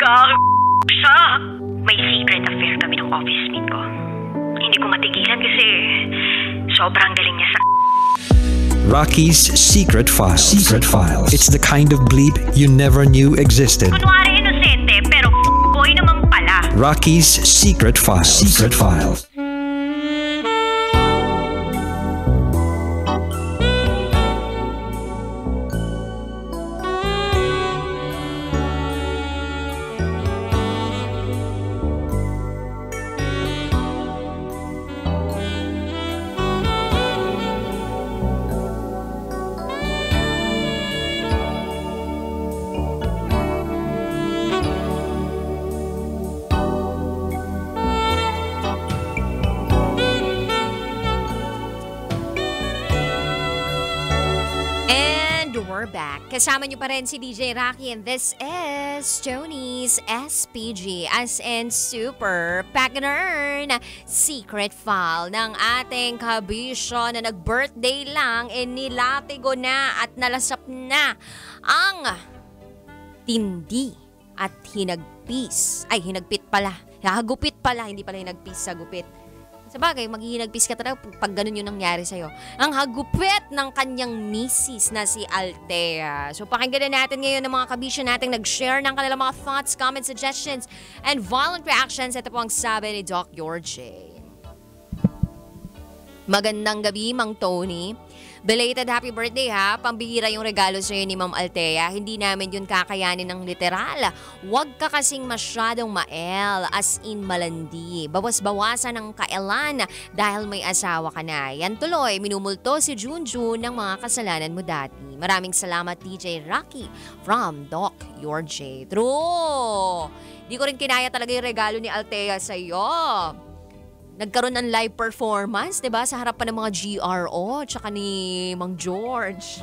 siya. May secret affair kami ng office mate ko. Hindi ko matigilan kasi sobrang galing niya sa... Rocky's Secret Files. Secret Files. It's the kind of bleep you never knew existed. Kunwari inosente, pero boy naman pala. Rocky's Secret Files. Secret Files. Kasama niyo pa rin si DJ Rocky and this is Tony's SPG as in Super Pagner Secret File ng ating kabisyo na nag-birthday lang nilatigo na at nalasap na ang tindi at hinagpis. Ay, hinagpit pala. Hagupit pala, hindi pala hinagpis sa gupit. Sabagay, maghihinagpis ka talaga pag ganun yung nangyari sa'yo. Ang hagupit ng kanyang misis na si Althea. So pakinggan na natin ngayon ng mga kabisyo natin nag-share ng kanilang mga thoughts, comments, suggestions, and violent reactions. Ito po ang sabi ni Doc Yorje. Magandang gabi, Mang Tony. Belated happy birthday ha. Pambihira yung regalo sa'yo ni Ma'am Althea. Hindi namin yun kakayanin ng literal. Huwag ka kasing masyadong mael, as in malandi. Bawas-bawasan ng kaelan dahil may asawa ka na. Yan tuloy, minumulto si Junjun ng mga kasalanan mo dati. Maraming salamat DJ Rocky from Doc Yorje. True! Di ko rin kinaya talaga yung regalo ni Althea sa'yo. Nagkaroon ng live performance, 'di ba? Sa harapan ng mga GRO tsaka ni Mang George.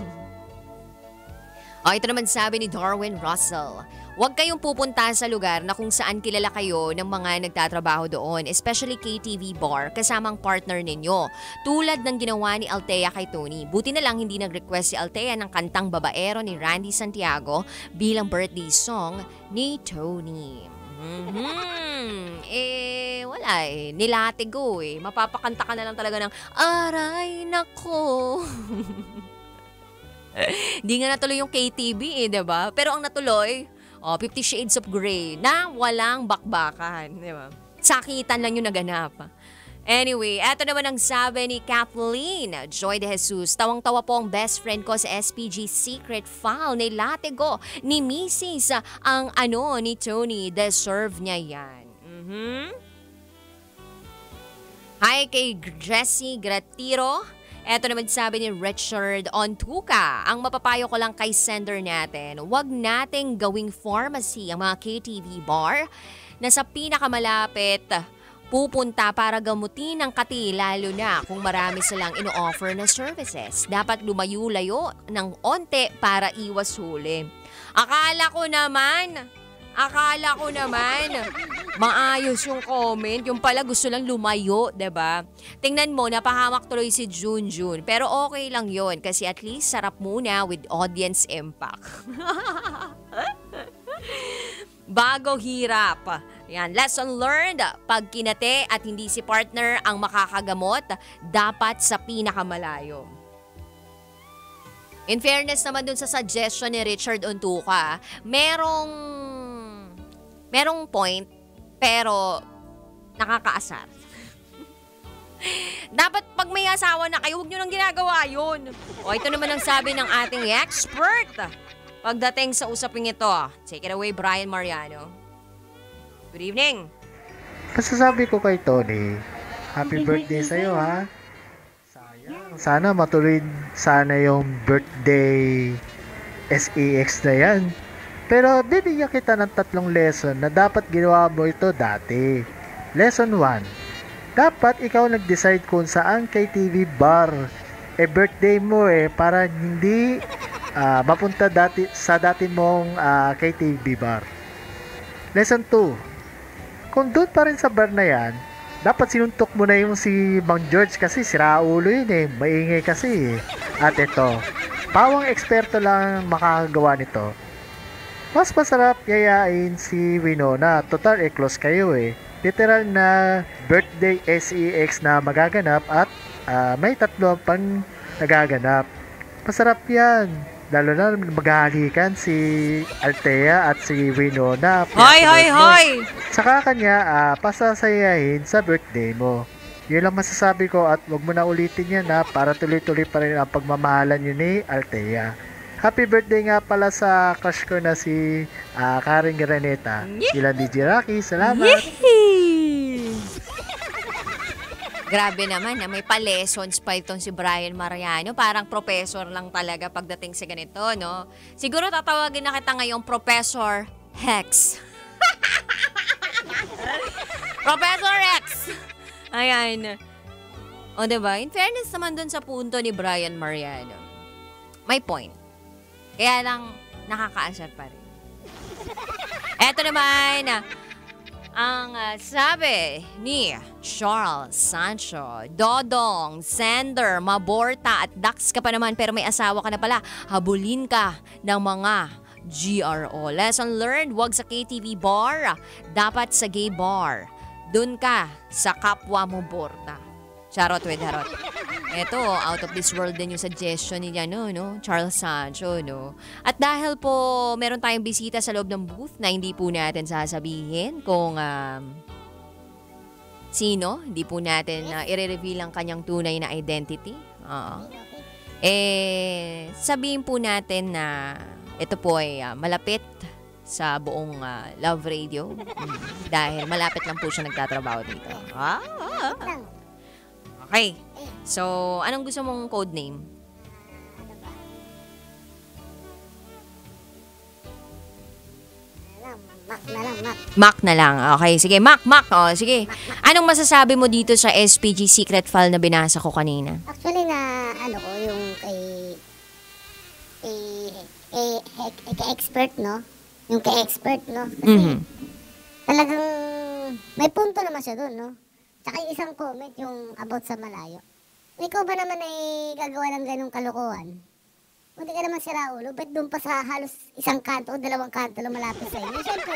Ito naman sabi ni Darwin Russell. Huwag kayong pupunta sa lugar na kung saan kilala kayo ng mga nagtatrabaho doon, especially KTV bar, kasamang partner ninyo. Tulad ng ginawa ni Althea kay Tony. Buti na lang hindi nag-request si Althea ng kantang Babaero ni Randy Santiago bilang birthday song ni Tony. Wala nilatigo Mapapakanta ka na lang talaga ng aray nako. Di nga natuloy yung KTV diba? Pero ang natuloy, 50 Shades of Grey na walang bakbakan, diba? Sakitan lang yung naganap. Anyway, eto naman ang sabi ni Kathleen Joy de Jesus. Tawang-tawa po ang best friend ko sa SPG Secret File. Nilatigo ni Mrs. ang ni Tony. Deserve niya yan. Hi kay Jessie Gratiro. Eto naman sabi ni Richard Ontuka. Ang mapapayo ko lang kay sender natin, huwag nating gawing pharmacy ang mga KTV bar na sa pinakamalapit pupunta para gamutin ang kati, lalo na kung marami silang ino-offer na services. Dapat lumayo-layo ng onte para iwas huli. Akala ko naman, maayos yung comment. Yung pala gusto lang lumayo, diba? Tingnan mo, napahamak tuloy si Junjun. Pero okay lang yon kasi at least sarap muna with audience impact. Bago hirap. Yan, lesson learned. Pag kinate at hindi si partner ang makakagamot, dapat sa pinakamalayo. In fairness naman dun sa suggestion ni Richard Ontuka, merong point, pero nakakaasar. Dapat pag may asawa na kayo, huwag nyo nang ginagawa yun. Ito naman ang sabi ng ating expert pagdating sa usaping ito. Take it away, Brian Mariano. Good evening. Masasabi ko kay Tony, happy birthday sa'yo ha. Sayang. Sana matuloy sana yung birthday SEX na yan. Pero bibigyan kita ng 3 lesson na dapat ginawa mo ito dati. Lesson 1. Dapat ikaw nag-decide kung saan KTV bar birthday mo para hindi mapunta sa dati mong KTV bar. Lesson 2. Kung doon pa rin sa bar na yan, dapat sinuntok mo na yung si Mang George kasi siraulo yun maingay kasi At ito, pawang eksperto lang makakagawa nito. mas masarap yayain si Winona. Total, close kayo eh. Literal na birthday SEX na magaganap at may tatlo pang nagaganap. Masarap yan. Lalo na maghahalikan si Althea at si Winona. Hoy! Saka kanya pasasayahin sa birthday mo. Yun lang masasabi ko at wag mo na ulitin yan para tuloy-tuloy pa rin ang pagmamahalan nyo ni Althea. Happy birthday nga pala sa crush ko na si Karen Graneta. Ilan DJ Rocky, salamat! Yee! Grabe naman na may pa-lessons pa itong si Brian Mariano. Parang professor lang talaga pagdating sa ganito, no? Siguro tatawagin na kita ngayong Professor Hex. Professor X! Ayan. O, diba? In fairness naman dun sa punto ni Brian Mariano, may point. Kaya lang, nakakaasar pa rin. Eto naman, ang sabi ni Charles Sancho, Dodong, Sander, Maborta at Dax ka pa naman pero may asawa ka na pala. Habulin ka ng mga GRO. Lesson learned, wag sa KTV bar, dapat sa gay bar. Doon ka sa kapwa mo borta. Charot with harot. Ito, out of this world din yung suggestion niya, no? Charles Sancho, no? At dahil po meron tayong bisita sa loob ng booth na hindi po natin sasabihin kung sino, hindi po natin i-reveal ang kanyang tunay na identity. Sabihin po natin na ito po ay malapit sa buong Love Radio. Dahil malapit lang po siya nagtatrabaho dito. Okay. So, anong gusto mong code name? Mac na lang. Okay, sige. Mac. O, sige. Anong masasabi mo dito sa SPG secret file na binasa ko kanina? Actually, yung kay-expert, no? Yung kay-expert, no? Kasi talagang may punto naman siya doon, no? Tsaka yung isang comment, yung about sa malayo. Ikaw ba naman ay gagawa ng ganong kalokohan? Kung di ka naman si Raulo, ba't doon pa sa halos isang kanto o dalawang kanto lang malapit sa inyo? Siyempre,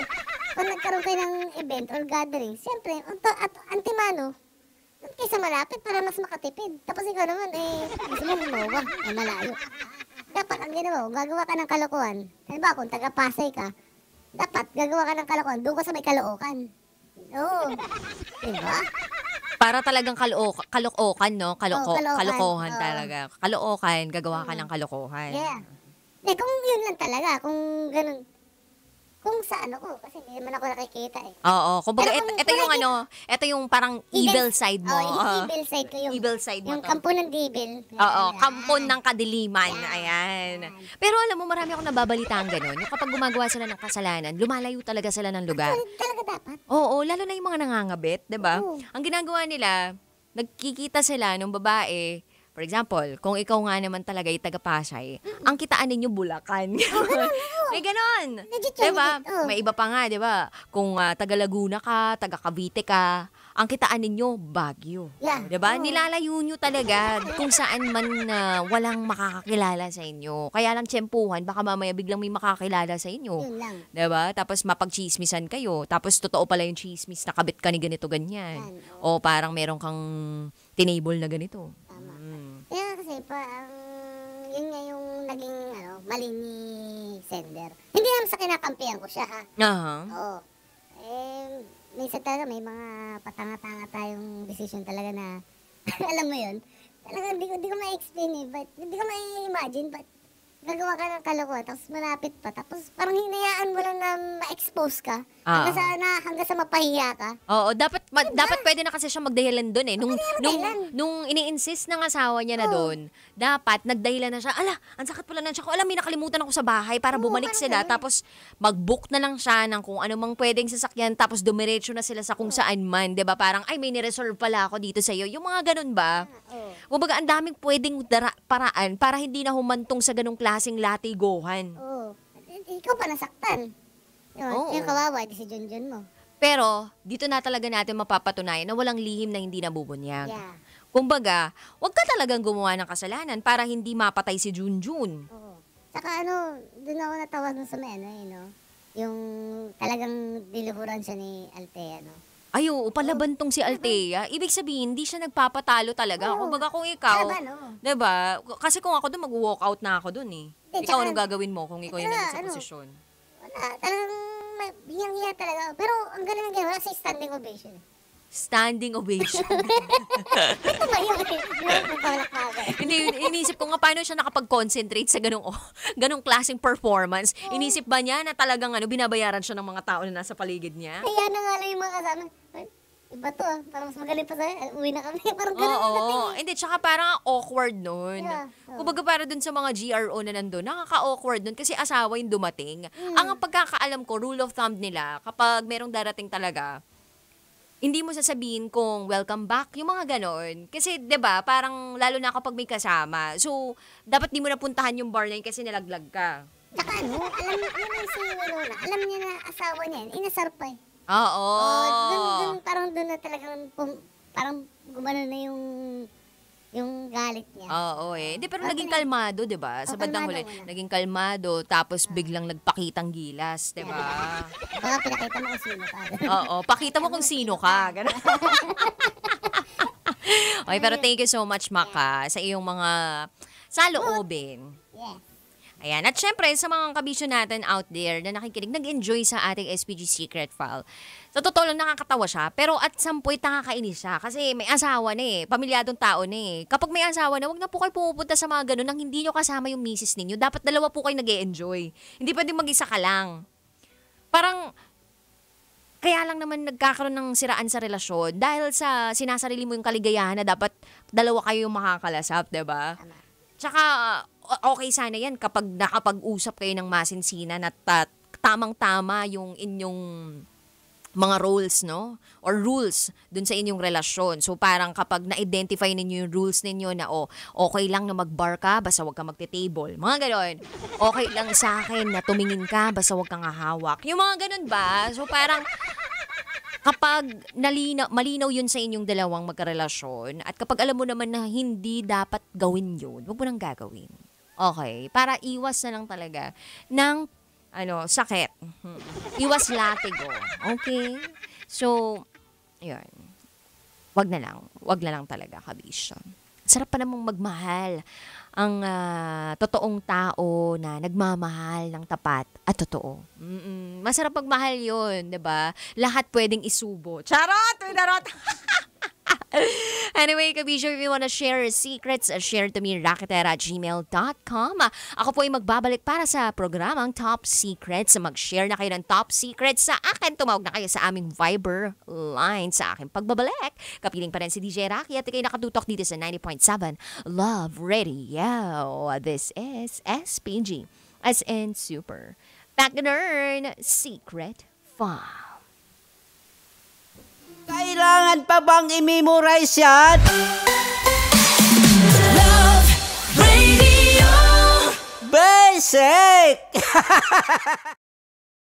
kung nagkaroon kayo ng event or gathering, siyempre, antimano, doon kayo sa malapit para mas makatipid. Tapos ikaw naman, gusto mo gumawa, malayo. Dapat ang ginawa mo, gagawa ka ng kalokohan. Halimbawa, kung taga-Pasay ka, dapat gagawa ka ng kalokohan, doon ka sa may Caloocan. Oo. Diba? Para talagang kalokohan, no? Kalokohan Oo. talaga. Kalookan, gagawa ka ng kalokohan. Yeah. Kung yun lang talaga, kung ganun, kung sa ko, kasi hindi naman ako nakikita eh. Oo. Kumbaga, Pero kung ito yung ito yung parang evil side mo. Yung evil side ko yung. Evil side mo yung to. kampo ng devil. Oo, Ayan. kampon ng kadiliman. Ayan. Pero alam mo, marami akong nababalitaan ganun. Yung kapag gumagawa sila ng kasalanan, lumalayo talaga sila ng lugar. Talaga dapat. Oo, lalo na yung mga nangangabit, 'di ba? Oo. Ang ginagawa nila, nagkikita sila ng babae. For example, kung ikaw nga naman talaga ay taga-Pasay, ang kitaan ninyo Bulacan. May ganon. Legit yun, Diba? legit. Oo. May iba pa nga, diba? Kung taga-Laguna ka, taga-Cavite ka, ang kitaan ninyo Baguio. Yeah. Diba? Oo. Nilalayo nyo talaga kung saan man walang makakakilala sa inyo. Kaya lang tsempuhan, baka mamaya biglang may makakilala sa inyo. Yun lang. Diba? Tapos mapag-chismisan kayo. Tapos totoo pala yung chismis na kabit ka ni ganito ganyan. O parang meron kang tinable na ganito. Kaya kasi yun nga yung naging mali ni Sender. Hindi naman sa kinakampihan ko siya ha. Aha. Oo. Minsan talaga may mga patanga-tanga tayong decision talaga na alam mo yun. Talaga hindi ko ma-explain eh. But, hindi ko ma-imagine but gagawa ka ng kalokohan tapos malapit pa. Tapos parang hinayaan mo lang na ma-expose ka hanggang sa mapahiya ka. Oo, dapat pwede na kasi siya magdahilan doon eh. Nung ini-insist ng asawa niya na doon, dapat nagdahilan na siya. Ala, ang sakit pala na siya. Alam, may nakalimutan ako sa bahay para bumalik sila. Tapos mag-book na lang siya ng kung ano mang pwedeng sasakyan. Tapos dumiretso na sila sa kung saan man. 'Di ba? Parang, ay, may nireserve pala ako dito sa iyo. Yung mga ganun ba? Kumbaga, ang daming pwedeng paraan para hindi na humantong sa ganung klaseng latigohan. Oo. Ikaw pa nasaktan. Oo. Yung kawawa, di si Junjun mo. Pero, dito na talaga natin mapapatunayan na walang lihim na hindi nabubunyag. Yeah. Kumbaga, wag ka talagang gumawa ng kasalanan para hindi mapatay si Junjun. Oo. Saka doon ako natawa dun sa may yung talagang diluhuran siya ni Althea, no? Ay, oo, palaban tong si Althea. Ibig sabihin, hindi siya nagpapatalo talaga. Oo. Kumbaga kung ikaw, Laban, oo. diba? Kasi kung ako doon, mag-walk out na ako doon eh. Hindi, Ikaw, tsaka- anong gagawin mo kung ikaw yung Tsaka, nandun sa ano, posisyon? Wala, talagang hiyang-hiya talaga. Pero ang galing ng ginawa kasi standing ovation. Standing ovation. Ito ba yun? Nagpapalakpakan. Hindi, inisip ko nga paano siya nakapag-concentrate sa ganong klaseng performance. Inisip ba niya na talagang binabayaran siya ng mga tao na nasa paligid niya? Kaya na nga lang yung mga kasama. Ay, iba to ah. Parang mas magaling pa sa'yo. Uwi na kami. Parang ganun Oo. dating. Hindi, tsaka parang awkward nun. Yeah. Kumbaga para dun sa mga GRO na nandun, nakaka-awkward nun kasi asawa yung dumating. Ang pagkakaalam ko, rule of thumb nila, kapag merong darating talaga, hindi mo sasabihin kung welcome back, yung mga ganon. Kasi, 'di ba parang lalo na kapag may kasama. So, dapat di mo napuntahan yung bar na yun kasi nalaglag ka. Tsaka ano, alam niya na si Winona. Alam niya na asawa niya. Inasar pa eh. Oo. Parang doon na talagang parang gumano na yung galit niya. Oo eh. Hindi, pero Okay naging na. kalmado, 'di ba? Sa bandang huli, kalmado muna. naging kalmado, tapos biglang nagpakitang gilas, 'di ba? Baka pinakita mo kung sino ka. Oo, pakita mo kung sino ka. Ganun. Okay, pero thank you so much, Maka, sa iyong mga saloobin. Yes. Ayan. At syempre, sa mga kabisyo natin out there na nakikinig, nag-enjoy sa ating SPG Secret File. Sa totoo lang, nakakatawa siya. Pero at some point, nakakainis siya. Kasi may asawa na eh. Pamilyadong tao na eh. Kapag may asawa na, wag na po kayo pumupunta sa mga ganun nang hindi nyo kasama yung misis ninyo. Dapat dalawa po kayo nag-e-enjoy. Hindi pwedeng mag-isa ka lang. Parang, kaya lang naman nagkakaroon ng siraan sa relasyon dahil sa sinasarili mo yung kaligayahan na dapat dalawa kayo yung makakalasap, diba? Tsaka, okay sana yan kapag nakapag-usap kayo ng masinsinan at tamang-tama yung inyong mga roles, no? Or rules dun sa inyong relasyon. So, parang kapag na-identify ninyo yung rules ninyo na, okay lang na mag-bar ka, basta wag ka magte-table. Mga ganon. Okay lang sa akin na tumingin ka, basta wag kang hahawak. Yung mga ganon ba? So, parang kapag malinaw yun sa inyong dalawang magkarelasyon at kapag alam mo naman na hindi dapat gawin yun, huwag mo nang gagawin. Okay? Para iwas na lang talaga ng sakit. Iwas latigo. Okay? So, yun. Wag na lang talaga, kabisyo. Sarap pa namang magmahal ang totoong tao na nagmamahal ng tapat at totoo. Masarap magmahal yun, 'di ba? Lahat pwedeng isubo. Charot! Winarot! Anyway, kabisyo, if you wanna share your secrets, share to me, raketera@gmail.com. Ako po ay magbabalik para sa programang Top Secrets. Mag-share na kayo ng Top Secrets sa akin. Tumawag na kayo sa aming Viber line sa aking pagbabalik. Kapiling pa rin si DJ Rocky at kayo nakatutok dito sa 90.7 Love Radio. This is SPG, as in Super Pagganern Secret File. Kailangan pa bang i-memorize yan? Love Radio. Basic!